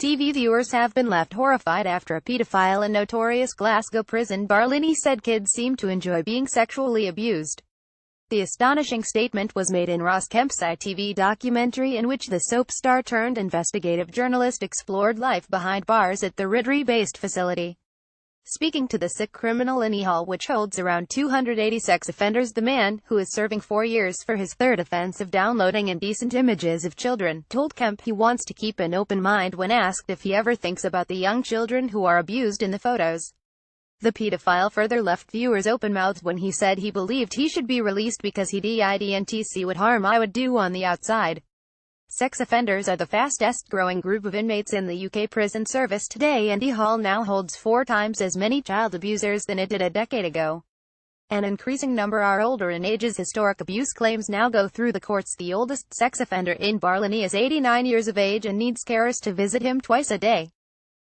TV viewers have been left horrified after a paedophile in notorious Glasgow prison Barlinnie said kids seem to enjoy being sexually abused. The astonishing statement was made in Kemp's ITV documentary in which the soap star turned investigative journalist explored life behind bars at the Ridley-based facility. Speaking to the sick criminal in Hall, which holds around 280 sex offenders, the man, who is serving 4 years for his third offense of downloading indecent images of children, told Kemp he wants to keep an open mind when asked if he ever thinks about the young children who are abused in the photos. The pedophile further left viewers open-mouthed when he said he believed he should be released because he didn't see what harm I would do on the outside. Sex offenders are the fastest-growing group of inmates in the UK prison service today, and Hall now holds 4 times as many child abusers than it did a decade ago. An increasing number are older in age as historic abuse claims now go through the courts. The oldest sex offender in Barlinnie is 89 years of age and needs carers to visit him twice a day.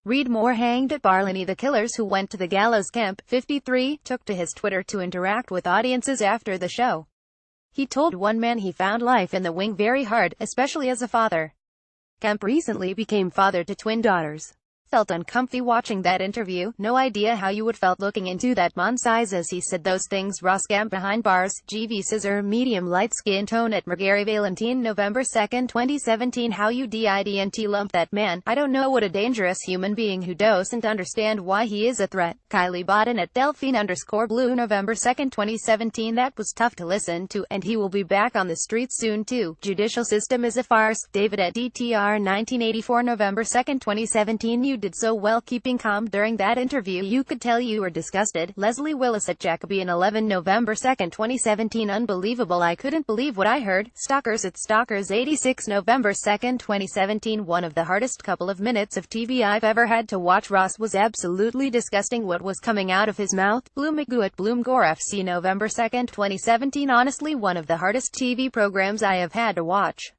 Read more. Hanged at Barlinnie. The killers who went to the gallows. Kemp, 53, took to his Twitter to interact with audiences after the show. He told one man he found life in the wing very hard, especially as a father. Kemp recently became father to twin daughters. Felt uncomfy watching that interview. No idea how you would felt looking into that man's eyes as he said those things. Kemp behind bars. GV scissor medium light skin tone at Gary Valentine November 2, 2017. How you didn't lump that man. I don't know what a dangerous human being who doesn't understand why he is a threat. Kylie Bodden at Delphine_Blue November 2, 2017. That was tough to listen to, and he will be back on the streets soon too. Judicial system is a farce. David at DTR 1984 November 2, 2017. You did so well keeping calm during that interview. You could tell you were disgusted. Leslie Willis at Jacobean 11 November 2, 2017. Unbelievable. I couldn't believe what I heard. Stalkers at Stalkers 86 November 2, 2017. One of the hardest couple of minutes of TV I've ever had to watch. Ross was absolutely disgusting what was coming out of his mouth. Bloom Magoo at Bloomgore FC November 2, 2017. Honestly, one of the hardest TV programs I have had to watch.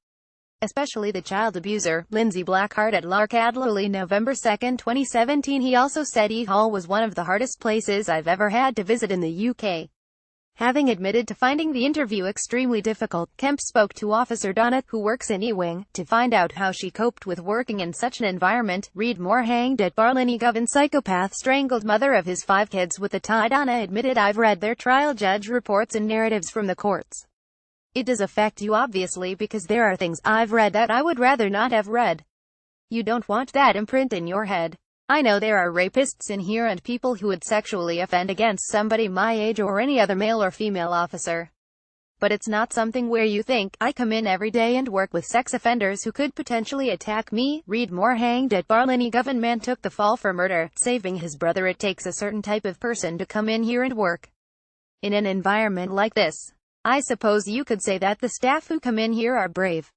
Especially the child abuser. Lindsay Blackheart at Lark Adlerley November 2, 2017. He also said Hall was one of the hardest places I've ever had to visit in the UK. Having admitted to finding the interview extremely difficult, Kemp spoke to Officer Donna, who works in E-Wing, to find out how she coped with working in such an environment. Read more. Hanged at Barlinnie. Govan psychopath strangled mother of his 5 kids with a tie. Donna admitted, I've read their trial judge reports and narratives from the courts. It does affect you obviously because there are things I've read that I would rather not have read. You don't want that imprint in your head. I know there are rapists in here and people who would sexually offend against somebody my age or any other male or female officer. But it's not something where you think, I come in every day and work with sex offenders who could potentially attack me. Read more. Hanged at Barlinnie. Govan man took the fall for murder, saving his brother. It takes a certain type of person to come in here and work in an environment like this. I suppose you could say that the staff who come in here are brave.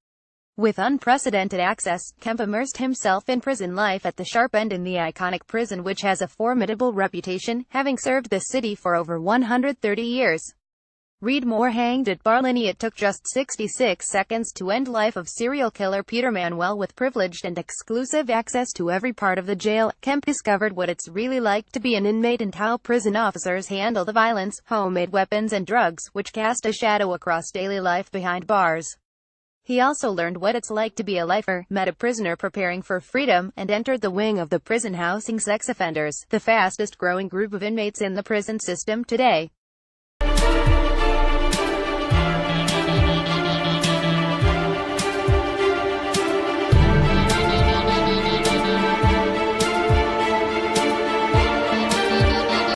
With unprecedented access, Kemp immersed himself in prison life at the sharp end in the iconic prison, which has a formidable reputation, having served the city for over 130 years. Read more. Hanged at Barlinnie. It took just 66 seconds to end life of serial killer Peter Manuel. With privileged and exclusive access to every part of the jail, Kemp discovered what it's really like to be an inmate and how prison officers handle the violence, homemade weapons and drugs, which cast a shadow across daily life behind bars. He also learned what it's like to be a lifer, met a prisoner preparing for freedom, and entered the wing of the prison housing sex offenders, the fastest growing group of inmates in the prison system today.